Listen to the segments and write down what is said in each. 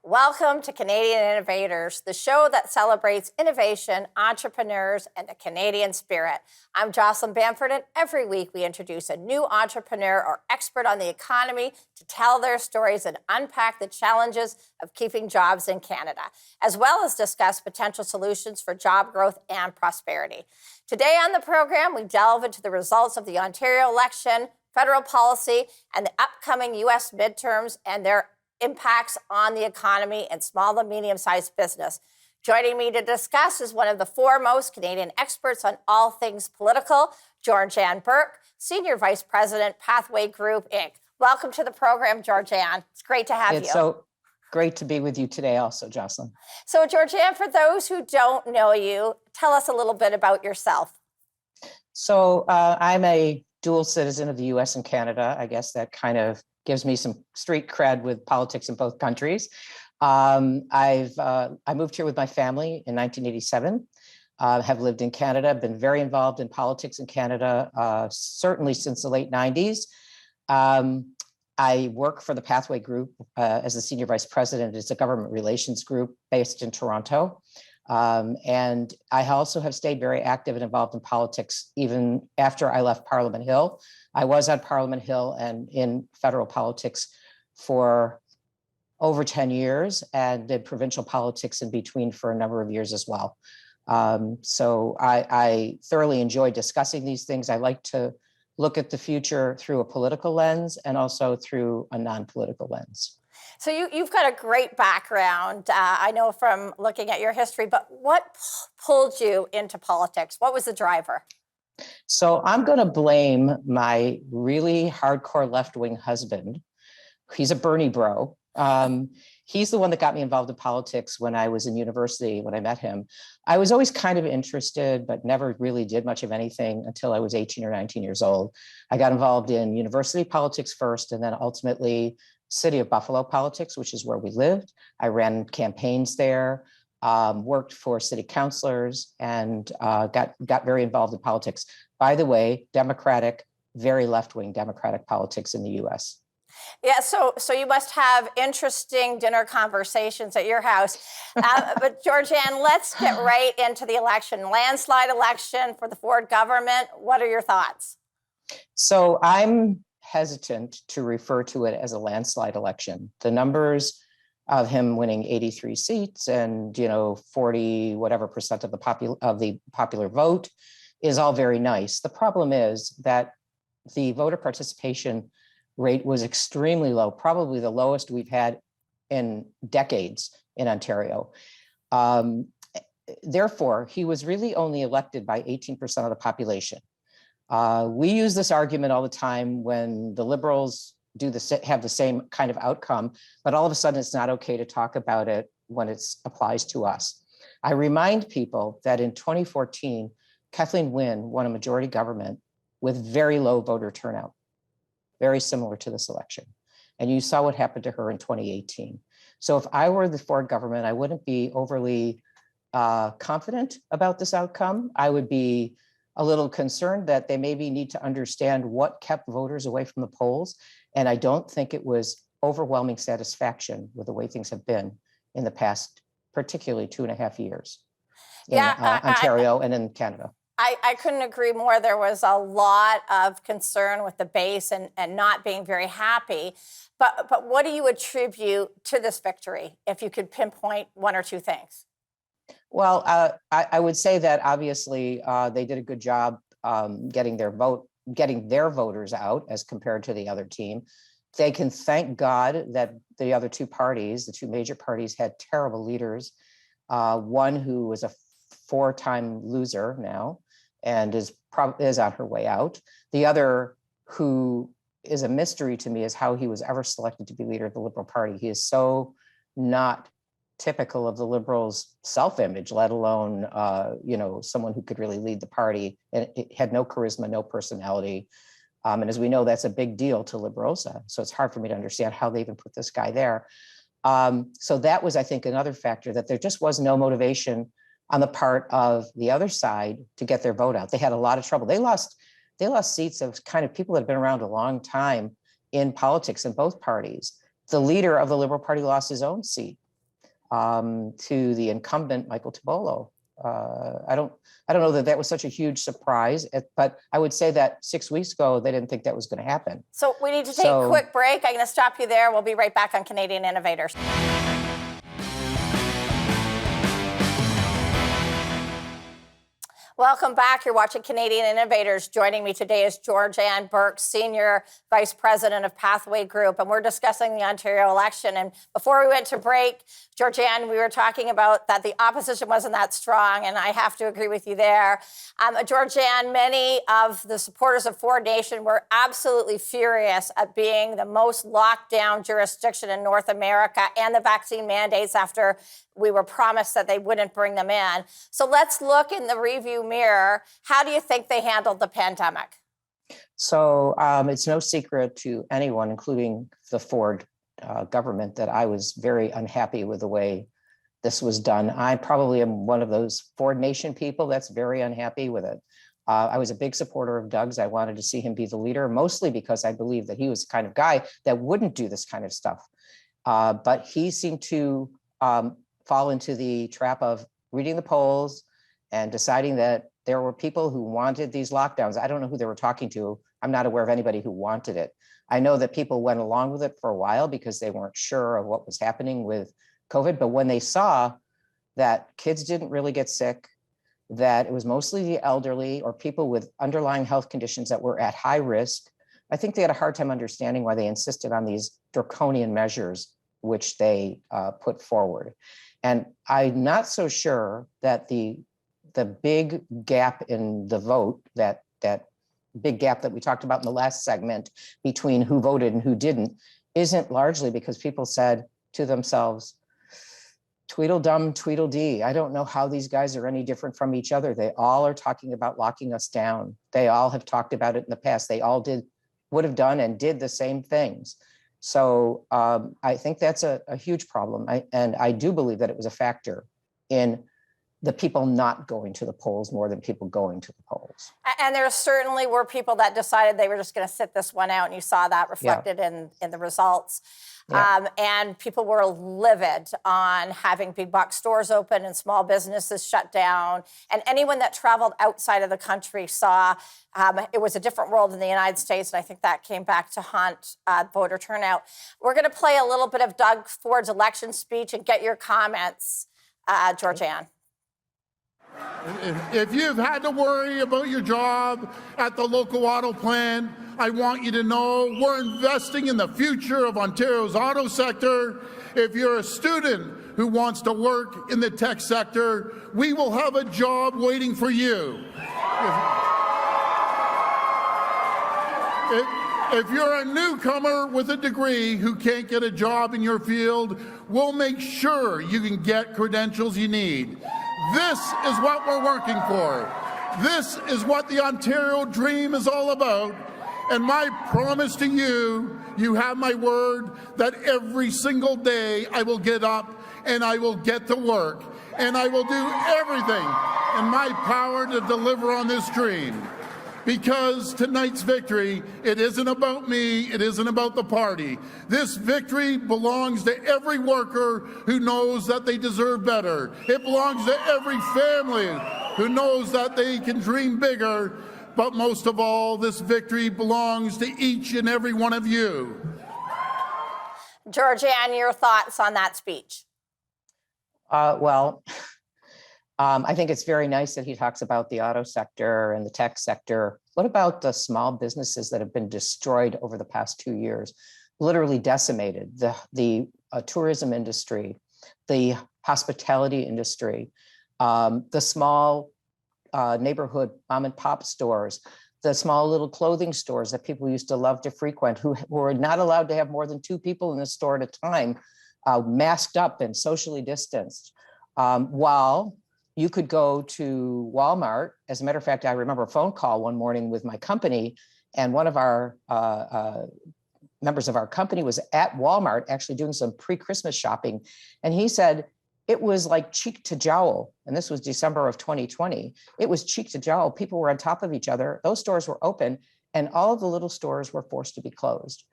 Welcome to Canadian Innovators, the show that celebrates innovation, entrepreneurs, and the Canadian spirit. I'm Jocelyn, and every week we introduce a new entrepreneur or expert on the economy to tell their stories and unpack the challenges of keeping jobs in Canada, as well as discuss potential solutions for job growth and prosperity. Today on the program, we delve into the results of the Ontario election, federal policy, and the upcoming U.S. midterms and their impacts on the economy and small and medium-sized business. Joining me to discuss is one of the foremost Canadian experts on all things political, Georganne Burke, Senior Vice President, Pathwaygroup Inc. Welcome to the program, Georganne. It's great to have you. It's so great to be with you today also, Jocelyn. So, Georganne, for those who don't know you, tell us a little bit about yourself. So I'm a dual citizen of the U.S. and Canada. I guess that kind of gives me some street cred with politics in both countries. I moved here with my family in 1987, have lived in Canada, been very involved in politics in Canada, certainly since the late 90s. I work for the Pathwaygroup as the Senior Vice President. It's a government relations group based in Toronto. And I also have stayed very active and involved in politics even after I left Parliament Hill. I was on Parliament Hill and in federal politics for over 10 years and did provincial politics in between for a number of years as well. So I thoroughly enjoy discussing these things. I like to look at the future through a political lens and also through a non-political lens. So you've got a great background, I know from looking at your history, but what pulled you into politics? What was the driver? So I'm going to blame my really hardcore left-wing husband. He's a Bernie bro. He's the one that got me involved in politics when I was in university, when I met him. I was always kind of interested, but never really did much of anything until I was 18 or 19 years old. I got involved in university politics first, and then ultimately City of Buffalo politics, which is where we lived. I ran campaigns there, worked for city councilors, and got very involved in politics. By the way, Democratic, very left-wing Democratic politics in the U.S. Yeah, so you must have interesting dinner conversations at your house. But Georganne, let's get right into the election. Landslide election for the Ford government. What are your thoughts? So I'm hesitant to refer to it as a landslide election. The numbers of him winning 83 seats and 40 whatever percent of the popular vote is all very nice. The problem is that the voter participation rate was extremely low, probably the lowest we've had in decades in Ontario. Therefore, he was really only elected by 18% of the population. We use this argument all the time when the Liberals have the same kind of outcome, but all of a sudden it's not okay to talk about it when it applies to us. I remind people that in 2014, Kathleen Wynne won a majority government with very low voter turnout, very similar to this election. And you saw what happened to her in 2018. So if I were the Ford government, I wouldn't be overly confident about this outcome. I would be a little concerned that they maybe need to understand what kept voters away from the polls. And I don't think it was overwhelming satisfaction with the way things have been in the past, particularly 2.5 years in Ontario and in Canada. I couldn't agree more. There was a lot of concern with the base and not being very happy. But what do you attribute to this victory, if you could pinpoint one or two things? Well, I would say that obviously they did a good job getting their voters out as compared to the other team. They can thank God that the other two parties, the two major parties, had terrible leaders. One who was a 4-time loser now and is on her way out. The other, who is a mystery to me, is how he was ever selected to be leader of the Liberal Party. He is so not typical of the Liberals' self-image, let alone, someone who could really lead the party. And it had no charisma, no personality. And as we know, that's a big deal to Liberals. So it's hard for me to understand how they even put this guy there. So that was, I think, another factor, that there just was no motivation on the part of the other side to get their vote out. They had a lot of trouble. They lost seats of kind of people that have been around a long time in politics in both parties. The leader of the Liberal Party lost his own seat to the incumbent, Michael Tobolo. I don't know that that was such a huge surprise, but I would say that 6 weeks ago, they didn't think that was going to happen. So we need to take a quick break. I'm going to stop you there. We'll be right back on Canadian Innovators. Welcome back. You're watching Canadian Innovators. Joining me today is Georganne Burke, Senior Vice President of Pathwaygroup, and we're discussing the Ontario election. And before we went to break, Georganne, we were talking about that the opposition wasn't that strong, and I have to agree with you there. Georganne, many of the supporters of Ford Nation were absolutely furious at being the most locked down jurisdiction in North America and the vaccine mandates after we were promised that they wouldn't bring them in. So let's look in the review mirror. How do you think they handled the pandemic? So it's no secret to anyone, including the Ford government, that I was very unhappy with the way this was done. I probably am one of those Ford Nation people that's very unhappy with it. I was a big supporter of Doug's. I wanted to see him be the leader, mostly because I believe that he was the kind of guy that wouldn't do this kind of stuff. But he seemed to fall into the trap of reading the polls and deciding that there were people who wanted these lockdowns. I don't know who they were talking to. I'm not aware of anybody who wanted it. I know that people went along with it for a while because they weren't sure of what was happening with COVID. But when they saw that kids didn't really get sick, that it was mostly the elderly or people with underlying health conditions that were at high risk, I think they had a hard time understanding why they insisted on these draconian measures which they put forward. And I'm not so sure that the big gap in the vote, that big gap that we talked about in the last segment between who voted and who didn't, isn't largely because people said to themselves, Tweedledum, Tweedledee. I don't know how these guys are any different from each other. They all are talking about locking us down. They all have talked about it in the past. They all would have done and did the same things. So I think that's a huge problem. And I do believe that it was a factor in the people not going to the polls more than people going to the polls. And there certainly were people that decided they were just going to sit this one out, and you saw that reflected in the results. Yeah. And people were livid on having big box stores open and small businesses shut down. And anyone that traveled outside of the country saw it was a different world in the United States. And I think that came back to haunt voter turnout. We're going to play a little bit of Doug Ford's election speech and get your comments, Georganne. If you've had to worry about your job at the local auto plant, I want you to know we're investing in the future of Ontario's auto sector. If you're a student who wants to work in the tech sector, we will have a job waiting for you. If you're a newcomer with a degree who can't get a job in your field, we'll make sure you can get credentials you need. This is what we're working for. This is what the Ontario dream is all about. And my promise to you, you have my word that every single day I will get up and I will get to work. And I will do everything in my power to deliver on this dream. Because tonight's victory, it isn't about me, it isn't about the party. This victory belongs to every worker who knows that they deserve better. It belongs to every family who knows that they can dream bigger. But most of all, this victory belongs to each and every one of you. Georganne, your thoughts on that speech? I think it's very nice that he talks about the auto sector and the tech sector. What about the small businesses that have been destroyed over the past 2 years, literally decimated? The tourism industry, the hospitality industry, the small neighborhood mom and pop stores, the small little clothing stores that people used to love to frequent, who were not allowed to have more than 2 people in the store at a time, masked up and socially distanced, while you could go to Walmart. As a matter of fact, I remember a phone call one morning with my company, and one of our members of our company was at Walmart actually doing some pre-Christmas shopping. And he said it was like cheek to jowl. And this was December of 2020. It was cheek to jowl. People were on top of each other. Those stores were open, and all of the little stores were forced to be closed.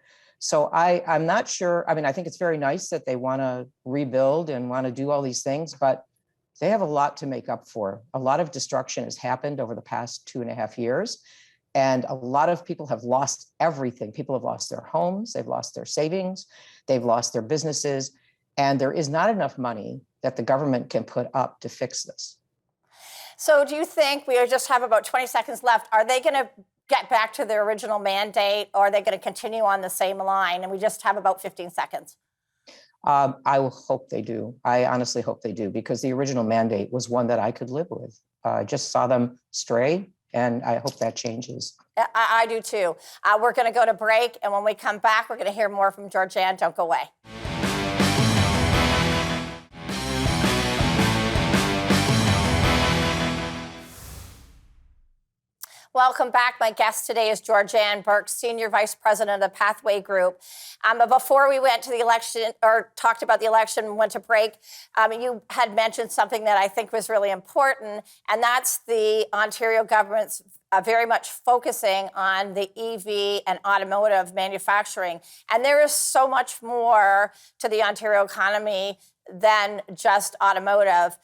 So I'm not sure. I mean, I think it's very nice that they want to rebuild and want to do all these things, but they have a lot to make up for. A lot of destruction has happened over the past 2.5 years. And a lot of people have lost everything. People have lost their homes, they've lost their savings, they've lost their businesses, and there is not enough money that the government can put up to fix this. So do you think, we just have about 20 seconds left, are they going to get back to their original mandate, or are they going to continue on the same line? And we just have about 15 seconds. I will hope they do. I honestly hope they do, because the original mandate was one that I could live with. I just saw them stray, and I hope that changes. I do too. We're going to go to break, and when we come back, we're going to hear more from Georganne. Don't go away. Welcome back. My guest today is Georganne Burke, Senior Vice President of Pathwaygroup. But before we went to the election, or talked about the election and went to break, you had mentioned something that I think was really important, and that's the Ontario government's very much focusing on the EV and automotive manufacturing. And there is so much more to the Ontario economy than just automotive.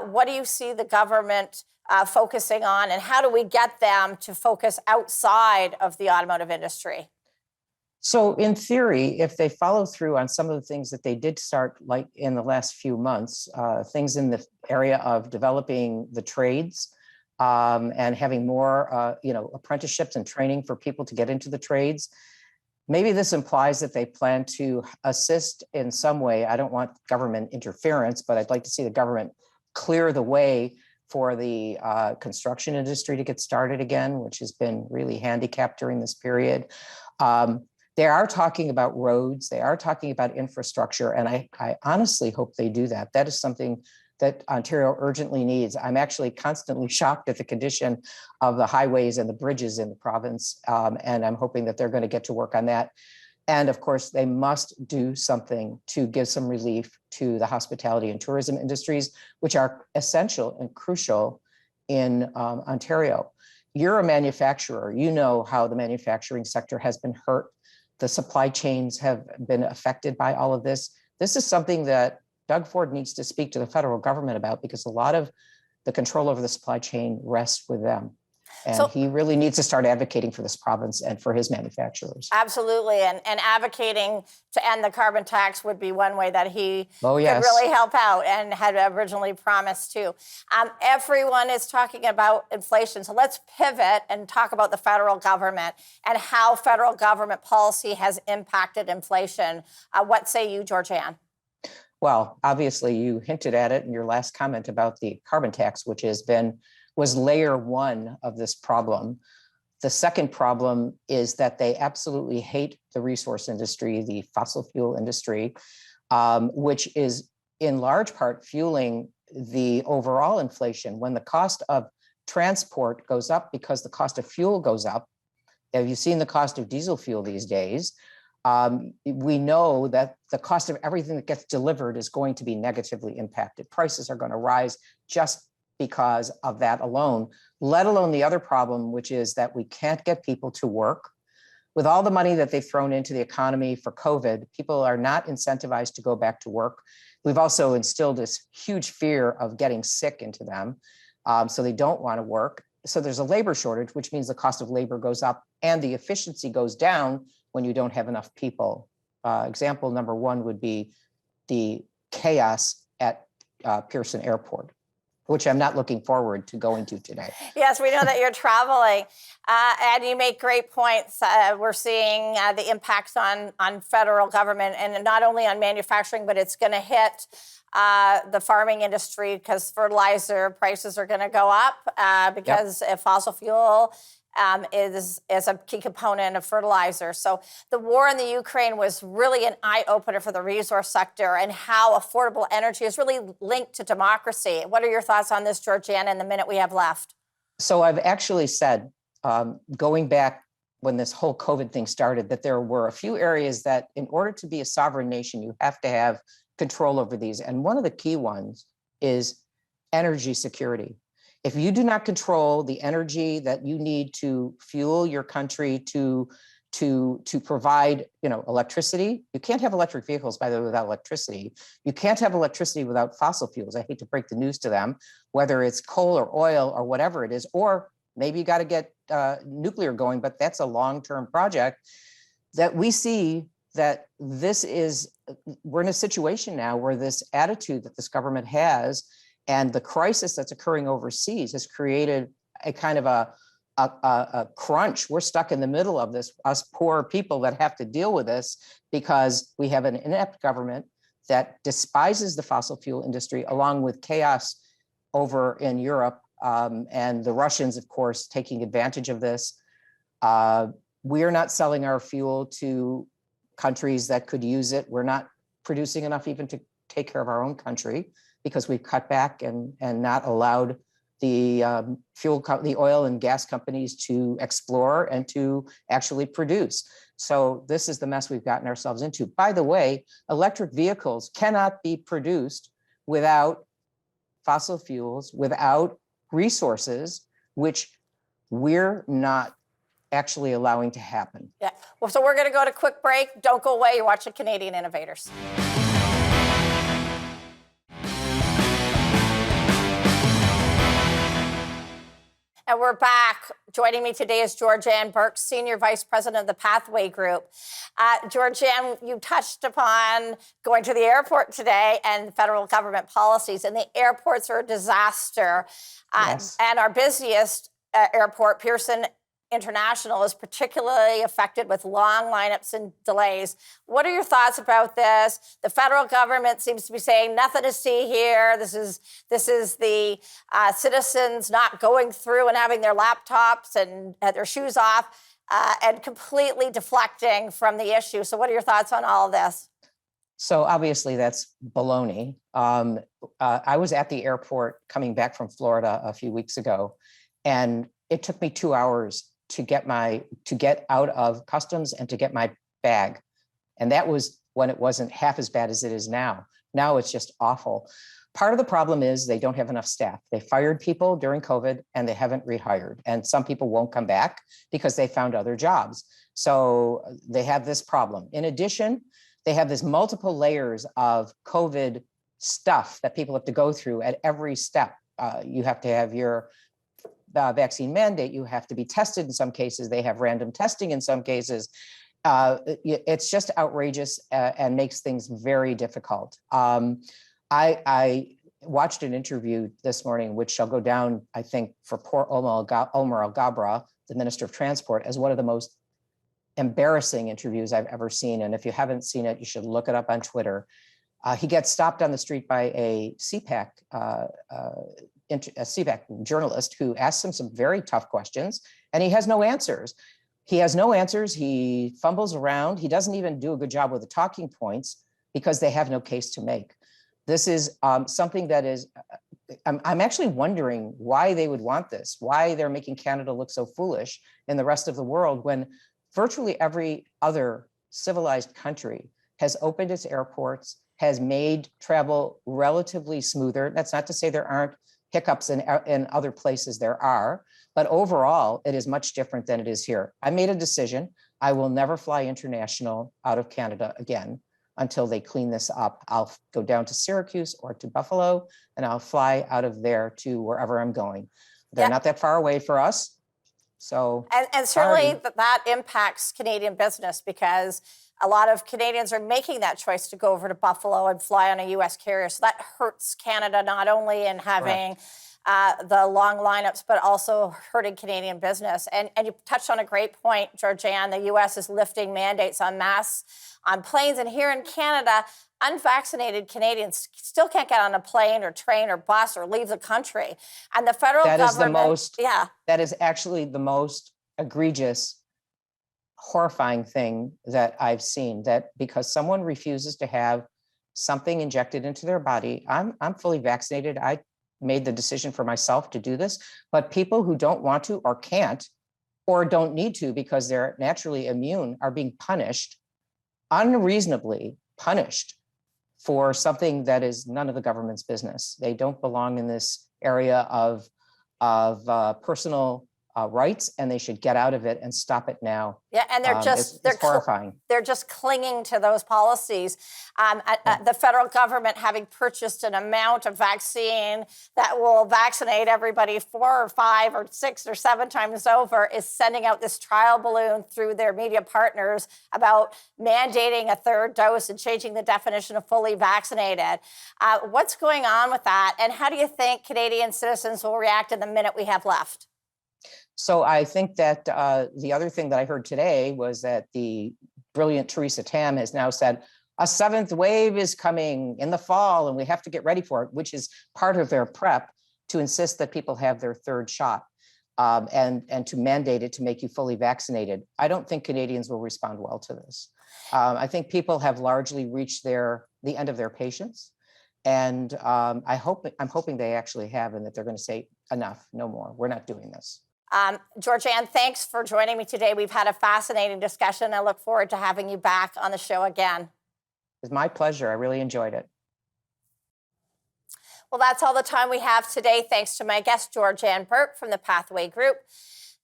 What do you see the government focusing on, and how do we get them to focus outside of the automotive industry? So in theory, if they follow through on some of the things that they did start, like in the last few months, things in the area of developing the trades and having more, apprenticeships and training for people to get into the trades, maybe this implies that they plan to assist in some way. I don't want government interference, but I'd like to see the government clear the way for the construction industry to get started again, which has been really handicapped during this period. They are talking about roads, they are talking about infrastructure, and I honestly hope they do that. That is something that Ontario urgently needs. I'm actually constantly shocked at the condition of the highways and the bridges in the province, and I'm hoping that they're going to get to work on that. And of course, they must do something to give some relief to the hospitality and tourism industries, which are essential and crucial in Ontario. You're a manufacturer. You know how the manufacturing sector has been hurt. The supply chains have been affected by all of this. This is something that Doug Ford needs to speak to the federal government about, because a lot of the control over the supply chain rests with them. And he really needs to start advocating for this province and for his manufacturers. Absolutely. And advocating to end the carbon tax would be one way that he could yes. really help out, and had originally promised to. Everyone is talking about inflation. So let's pivot and talk about the federal government and how federal government policy has impacted inflation. What say you, Georganne? Well, obviously, you hinted at it in your last comment about the carbon tax, which was layer one of this problem. The second problem is that they absolutely hate the resource industry, the fossil fuel industry, which is in large part fueling the overall inflation. When the cost of transport goes up because the cost of fuel goes up, have you seen the cost of diesel fuel these days? We know that the cost of everything that gets delivered is going to be negatively impacted. Prices are going to rise just because of that alone, let alone the other problem, which is that we can't get people to work. With all the money that they've thrown into the economy for COVID, people are not incentivized to go back to work. We've also instilled this huge fear of getting sick into them, so they don't want to work. So there's a labor shortage, which means the cost of labor goes up and the efficiency goes down when you don't have enough people. Example number one would be the chaos at Pearson Airport, which I'm not looking forward to going to today. Yes, we know that you're traveling, and you make great points. We're seeing the impacts on federal government, and not only on manufacturing, but it's going to hit the farming industry, because fertilizer prices are going to go up because fossil fuel is a key component of fertilizer. So the war in the Ukraine was really an eye-opener for the resource sector, and how affordable energy is really linked to democracy. What are your thoughts on this, Georganne, in the minute we have left? So I've actually said, going back when this whole COVID thing started, that there were a few areas that in order to be a sovereign nation, you have to have control over these. And one of the key ones is energy security. If you do not control the energy that you need to fuel your country, to to provide, electricity. You can't have electric vehicles, by the way, without electricity. You can't have electricity without fossil fuels. I hate to break the news to them, whether it's coal or oil or whatever it is, or maybe you got to get nuclear going, but that's a long-term project. That we see that we're in a situation now where this attitude that this government has and the crisis that's occurring overseas has created a kind of a crunch. We're stuck in the middle of this, us poor people that have to deal with this because we have an inept government that despises the fossil fuel industry, along with chaos over in Europe, and the Russians, of course, taking advantage of this. We are not selling our fuel to countries that could use it. We're not producing enough even to take care of our own country because we've cut back and not allowed the the oil and gas companies to explore and to actually produce. So this is the mess we've gotten ourselves into. By the way, electric vehicles cannot be produced without fossil fuels, without resources, which we're not actually allowing to happen. Yeah. Well, so we're going to go to a quick break. Don't go away. You're watching Canadian Innovators. And we're back. Joining me today is Georganne Burke, Senior Vice President of the Pathwaygroup. Georganne, you touched upon going to the airport today and federal government policies, and the airports are a disaster. Yes. And our busiest airport, Pearson International, is particularly affected with long lineups and delays. What are your thoughts about this? The federal government seems to be saying nothing to see here. This is the citizens not going through and having their laptops and their shoes off and completely deflecting from the issue. So what are your thoughts on all of this? So obviously that's baloney. I was at the airport coming back from Florida a few weeks ago, and it took me 2 hours to get out of customs and to get my bag. And that was when it wasn't half as bad as it is now. Now it's just awful. Part of the problem is they don't have enough staff. They fired people during COVID and they haven't rehired. And some people won't come back because they found other jobs. So they have this problem. In addition, they have this multiple layers of COVID stuff that people have to go through at every step. You have to have your vaccine mandate. You have to be tested in some cases. They have random testing in some cases. It's just outrageous and makes things very difficult. I watched an interview this morning, which shall go down, I think, for poor Omar Al-Gabra, the Minister of Transport, as one of the most embarrassing interviews I've ever seen. And if you haven't seen it, you should look it up on Twitter. He gets stopped on the street by a CPAC journalist who asks him some very tough questions, and he has no answers. He fumbles around. He doesn't even do a good job with the talking points because they have no case to make. This is something that is, I'm actually wondering why they would want this, why they're making Canada look so foolish in the rest of the world when virtually every other civilized country has opened its airports, has made travel relatively smoother. That's not to say there aren't hiccups in other places, there are, but overall, it is much different than it is here. I made a decision. I will never fly international out of Canada again until they clean this up. I'll go down to Syracuse or to Buffalo, and I'll fly out of there to wherever I'm going. They're not that far away for us. So, and certainly that impacts Canadian business because a lot of Canadians are making that choice to go over to Buffalo and fly on a U.S. carrier. So that hurts Canada, not only in having the long lineups, but also hurting Canadian business. And you touched on a great point, Georganne. The U.S. is lifting mandates on masks on planes. And here in Canada, unvaccinated Canadians still can't get on a plane or train or bus or leave the country. And the federal government... That is actually the most egregious, horrifying thing that I've seen, that because someone refuses to have something injected into their body, I'm fully vaccinated. I made the decision for myself to do this, but people who don't want to or can't or don't need to because they're naturally immune are being punished, unreasonably punished, for something that is none of the government's business. They don't belong in this area of personal rights, and they should get out of it and stop it now. Yeah, and It's horrifying. They're just clinging to those policies. The federal government, having purchased an amount of vaccine that will vaccinate everybody 4 or 5 or 6 or 7 times over, is sending out this trial balloon through their media partners about mandating a 3rd dose and changing the definition of fully vaccinated. What's going on with that, and how do you think Canadian citizens will react in the minute we have left? So I think that the other thing that I heard today was that the brilliant Theresa Tam has now said a 7th wave is coming in the fall and we have to get ready for it, which is part of their prep to insist that people have their 3rd shot and to mandate it to make you fully vaccinated. I don't think Canadians will respond well to this. I think people have largely reached the end of their patience. And I'm hoping they actually have, and that they're going to say enough, no more. We're not doing this. Georganne, thanks for joining me today. We've had a fascinating discussion. I look forward to having you back on the show again. It's my pleasure. I really enjoyed it. Well, that's all the time we have today. Thanks to my guest, Georganne Burke from the Pathwaygroup.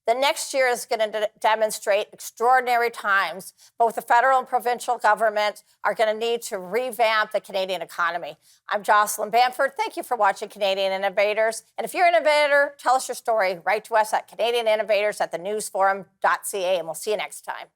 The next year is going to demonstrate extraordinary times. Both the federal and provincial government are going to need to revamp the Canadian economy. I'm Jocelyn Bamford. Thank you for watching Canadian Innovators. And if you're an innovator, tell us your story. Write to us at CanadianInnovators@thenewsforum.ca, and we'll see you next time.